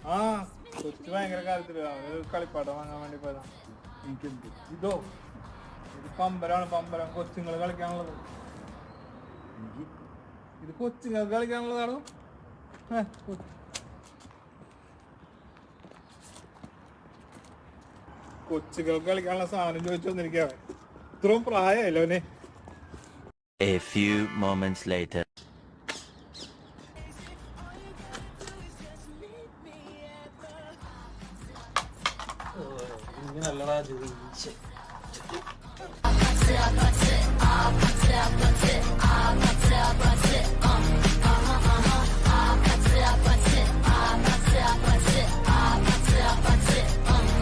ആ കൊച്ചു ഭയങ്കര കാര്യത്തില് അവര് കളിപ്പാട്ടം വാങ്ങാൻ വേണ്ടി പോയതാ. എനിക്കെന്ത് ഇതോ ഇത് പമ്പരം കൊച്ചുങ്ങൾ കളിക്കാനുള്ളത്. ഇത് കൊച്ചുങ്ങൾക്ക് കളിക്കാനുള്ളതാണോ? കൊച്ചുകൾക്ക് കളിക്കാനുള്ള സാധനം ചോദിച്ചു വന്നിരിക്കാവേ. ഇത്രയും പ്രായമായല്ലോ അവനെ. A few moments later. nell'ora di